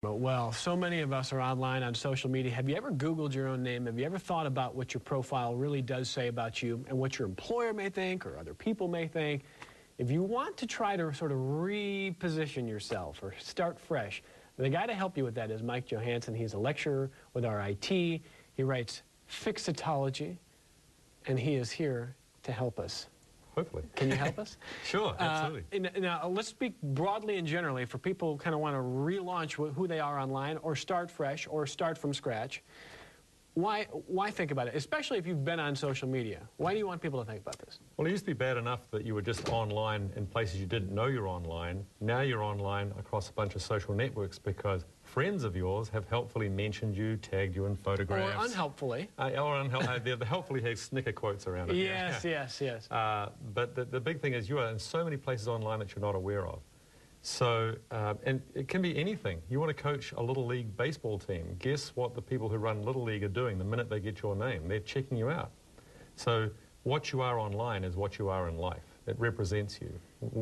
Well, so many of us are online on social media. Have you ever Googled your own name? Have you ever thought about what your profile really does say about you and what your employer may think or other people may think? If you want to try to sort of reposition yourself or start fresh, the guy to help you with that is Mike Johansson. He's a lecturer with RIT. He writes Fixitology, and he is here to help us. Hopefully. Can you help us? Sure, absolutely. Now, let's speak broadly and generally for people who kind of want to relaunch who they are online or start fresh or start from scratch. Why think about it, especially if you've been on social media? Why do you want people to think about this? Well, it used to be bad enough that you were just online in places you didn't know you're online. Now you're online across a bunch of social networks because friends of yours have helpfully mentioned you, tagged you in photographs. Or unhelpfully. The helpfully have snicker quotes around it. Yes, yes. But the big thing is you are in so many places online that you're not aware of. So, and it can be anything. You want to coach a Little League baseball team. Guess what the people who run Little League are doing the minute they get your name? They're checking you out. So what you are online is what you are in life. It represents you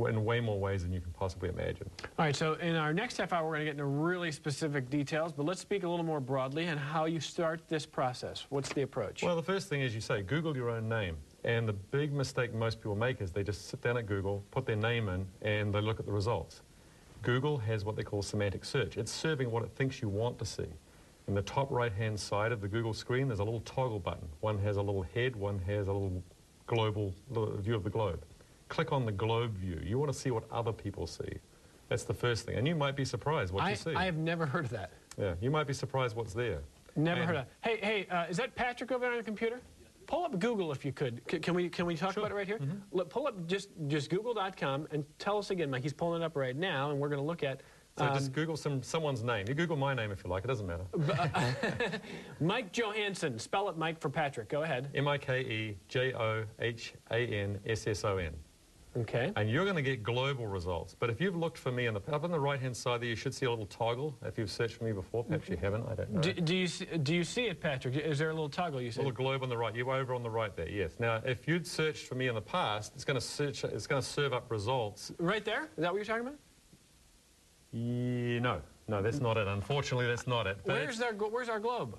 in way more ways than you can possibly imagine. All right, so in our next half hour, we're going to get into really specific details, but let's speak a little more broadly on how you start this process. What's the approach? Well, the first thing is you say, Google your own name. And the big mistake most people make is they just sit down at Google, put their name in, and they look at the results. Google has what they call semantic search. It's serving what it thinks you want to see. In the top right-hand side of the Google screen, there's a little toggle button. One has a little head, one has a little global view of the globe. Click on the globe view. You want to see what other people see. That's the first thing. And you might be surprised what you see. I have never heard of that. Yeah, you might be surprised what's there. Never heard of that. Hey, is that Patrick over there on your computer? Pull up Google if you could. Can we talk about it right here? Mm-hmm. Pull up just google.com and tell us again, Mike. He's pulling it up right now, and we're going to look at... So just Google someone's name. You Google my name if you like. It doesn't matter. Mike Johansson. Spell it, Mike, for Patrick. Go ahead. M-I-K-E-J-O-H-A-N-S-S-O-N. Okay. And you're going to get global results. But if you've looked for me up on the right-hand side there, you should see a little toggle. If you've searched for me before, perhaps you haven't. I don't know. Do you see it, Patrick? Is there a little toggle you see? A little globe on the right. You're over on the right there. Yes. Now, if you'd searched for me in the past, it's going to serve up results. Right there? Is that what you're talking about? No, that's not it. Unfortunately, that's not it. But where's our globe?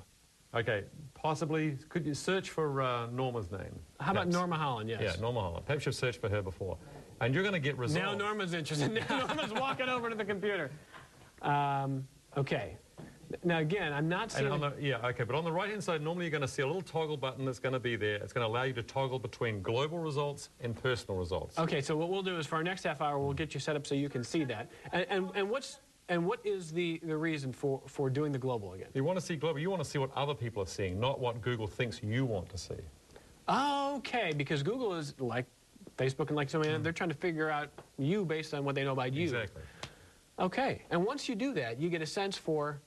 Okay, possibly, could you search for Norma's name? How about Norma Holland, yes. Yeah, Norma Holland. Perhaps you've searched for her before. And you're going to get results. Now Norma's interested. Now Norma's walking over to the computer. Okay. Now, again, I'm not seeing... but on the right-hand side, normally you're going to see a little toggle button that's going to be there. It's going to allow you to toggle between global results and personal results. Okay, so what we'll do is for our next half hour, we'll get you set up so you can see that. And what is the reason for doing the global again? You want to see global. You want to see what other people are seeing, not what Google thinks you want to see. Okay, because Google is like Facebook and like so many, they're trying to figure out you based on what they know about you. Exactly. Okay, and once you do that, you get a sense for...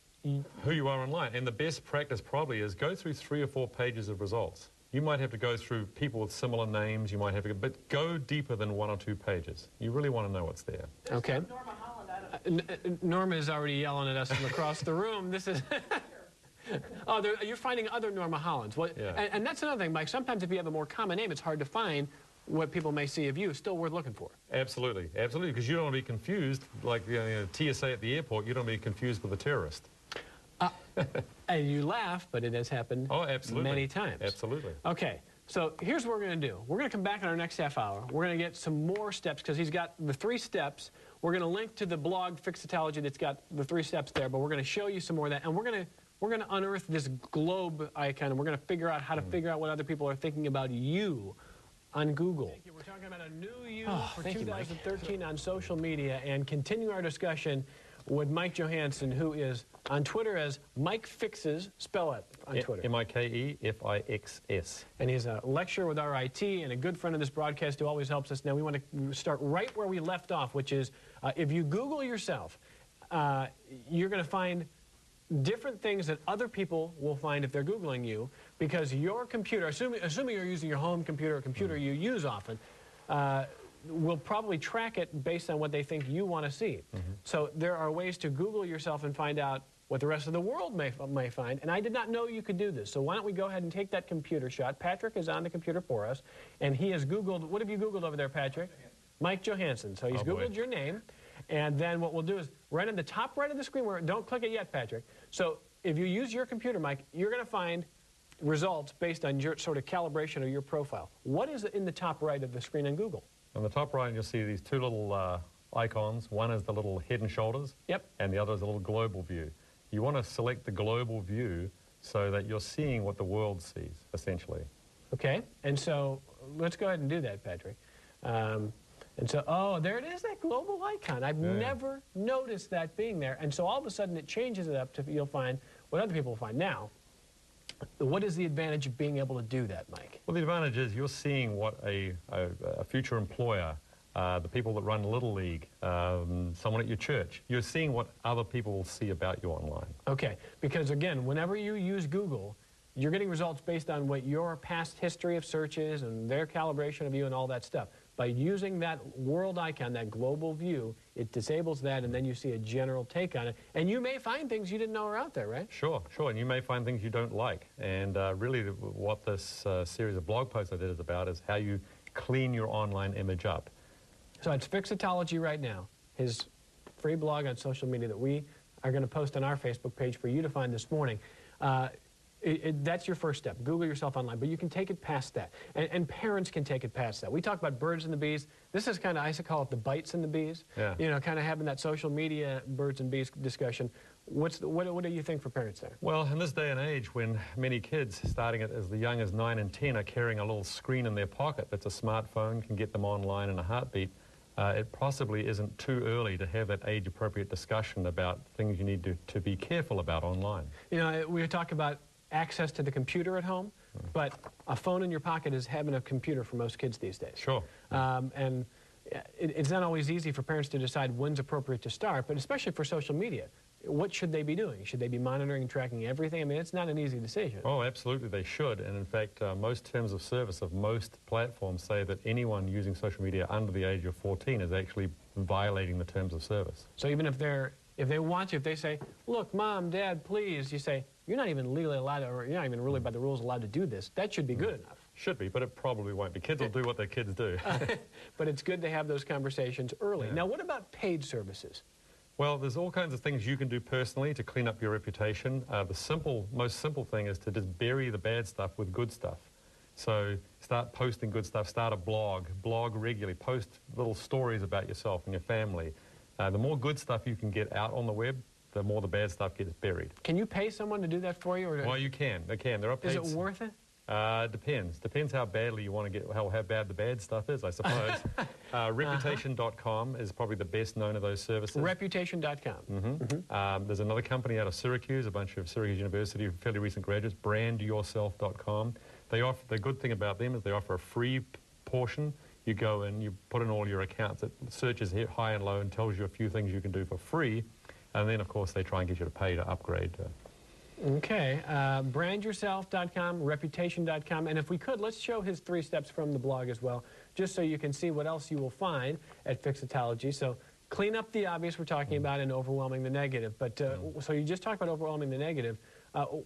who you are online. And the best practice probably is go through 3 or 4 pages of results. You might have to go through people with similar names. You might have to, but go deeper than 1 or 2 pages. You really want to know what's there. Okay. Norma Holland, Norma is already yelling at us from across the room. This is... Oh, you're finding other Norma Hollands. Yeah. And that's another thing, Mike. Sometimes if you have a more common name, it's hard to find what people may see of you. Still worth looking for. Absolutely, absolutely, because you don't want to be confused, like TSA at the airport, you don't want to be confused with a terrorist. And you laugh, but it has happened many times. Absolutely. Okay, so here's what we're going to do. We're going to come back in our next half hour. We're going to get some more steps, because he's got the 3 steps. We're going to link to the blog Fixitology that's got the 3 steps there, but we're going to show you some more of that, and we're going to unearth this globe icon, and we're going to figure out how to figure out what other people are thinking about you on Google. Thank you. We're talking about a new you for 2013 on social media, and continue our discussion with Mike Johansson, who is on Twitter as Mike Fixes. Spell it on Twitter. M-I-K-E-F-I-X-S. And he's a lecturer with RIT and a good friend of this broadcast who always helps us. Now we want to start right where we left off, which is if you Google yourself, you're going to find different things that other people will find if they're Googling you, because your computer, assuming you're using your home computer, a computer you use often, will probably track it based on what they think you want to see. So there are ways to Google yourself and find out what the rest of the world may find, and I did not know you could do this. So why don't we go ahead and take that computer shot. Patrick is on the computer for us, and he has Googled, what have you Googled over there, Patrick? Mike Johansson. So he's Googled your name, And then what we'll do is right in the top right of the screen, where don't click it yet, Patrick. So if you use your computer, Mike, you're going to find results based on your sort of calibration of your profile. What is in the top right of the screen on Google? On the top right, you'll see these two little icons. One is the little head and shoulders. Yep. And the other is a little global view. You want to select the global view so that you're seeing what the world sees, essentially. Okay. And so let's go ahead and do that, Patrick. And so, oh, there it is, that global icon. I've never noticed that being there. And so all of a sudden it changes it up to, you'll find what other people will find. Now, what is the advantage of being able to do that, Mike? Well, the advantage is you're seeing what a future employer, the people that run Little League, someone at your church, you're seeing what other people will see about you online. Okay, because again, whenever you use Google, you're getting results based on what your past history of search is and their calibration of you and all that stuff. By using that world icon, that global view, it disables that, and then you see a general take on it. And you may find things you didn't know are out there, right? Sure, sure. And you may find things you don't like. And really what this series of blog posts I did is about is how you clean your online image up. So it's Fixitology right now, his free blog on social media that we are going to post on our Facebook page for you to find this morning. That's your first step. Google yourself online, but you can take it past that. And parents can take it past that. We talk about birds and the bees. This is kind of, I used to call it the bites and the bees. Yeah. You know, kind of having that social media birds and bees discussion. What do you think for parents there? Well, in this day and age, when many kids, starting at as young as 9 and 10, are carrying a little screen in their pocket that's a smartphone, can get them online in a heartbeat, it possibly isn't too early to have that age-appropriate discussion about things you need to be careful about online. You know, we talk about access to the computer at home, but a phone in your pocket is having a computer for most kids these days. Sure. And it's not always easy for parents to decide when's appropriate to start, but especially for social media. What should they be doing? Should they be monitoring and tracking everything? I mean, it's not an easy decision. Oh, absolutely, they should. And in fact, most terms of service of most platforms say that anyone using social media under the age of 14 is actually violating the terms of service. So even if they want you, if they say, look, Mom, Dad, please, you say, you're not even legally allowed to, or you're not even really by the rules allowed to do this. That should be good enough. Should be, but it probably won't be. Kids will do what their kids do. But it's good to have those conversations early. Yeah. Now, what about paid services? Well, there's all kinds of things you can do personally to clean up your reputation. The most simple thing is to just bury the bad stuff with good stuff. So start posting good stuff, start a blog regularly, post little stories about yourself and your family. The more good stuff you can get out on the web, the more the bad stuff gets buried. Can you pay someone to do that for you? Or well, you can. They can. There are paid. Is it worth it? Depends. Depends how badly you want to get, how bad the bad stuff is, I suppose. Reputation.com is probably the best known of those services. Reputation.com. There's another company out of Syracuse, a bunch of Syracuse University fairly recent graduates, brandyourself.com. The good thing about them is they offer a free portion. You go in, you put in all your accounts, it searches high and low and tells you a few things you can do for free. And then, of course, they try and get you to pay to upgrade. Okay, brandyourself.com, reputation.com, and if we could, let's show his 3 steps from the blog as well, just so you can see what else you will find at Fixitology. So clean up the obvious we're talking about and overwhelming the negative. But so you just talked about overwhelming the negative.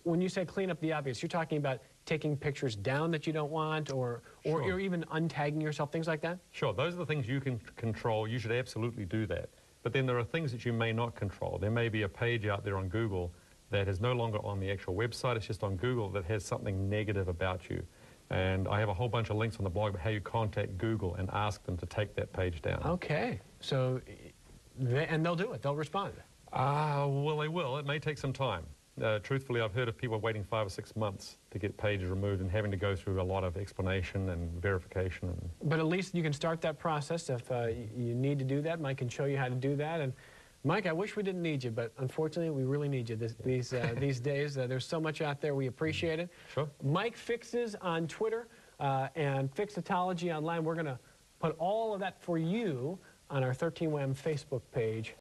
When you say clean up the obvious, you're talking about taking pictures down that you don't want, or even untagging yourself, things like that? Sure, those are the things you can control. You should absolutely do that. But then there are things that you may not control. There may be a page out there on Google that is no longer on the actual website, it's just on Google, that has something negative about you. And I have a whole bunch of links on the blog about how you contact Google and ask them to take that page down. Okay, so, and they'll do it, they'll respond. Well, they will. It may take some time. Truthfully, I've heard of people waiting 5 or 6 months to get pages removed and having to go through a lot of explanation and verification. But at least you can start that process if you need to do that. Mike can show you how to do that. And Mike, I wish we didn't need you, but unfortunately, we really need you these days. There's so much out there. We appreciate it. Sure. Mike Fixes on Twitter and Fixitology online. We're going to put all of that for you on our 13WAM Facebook page.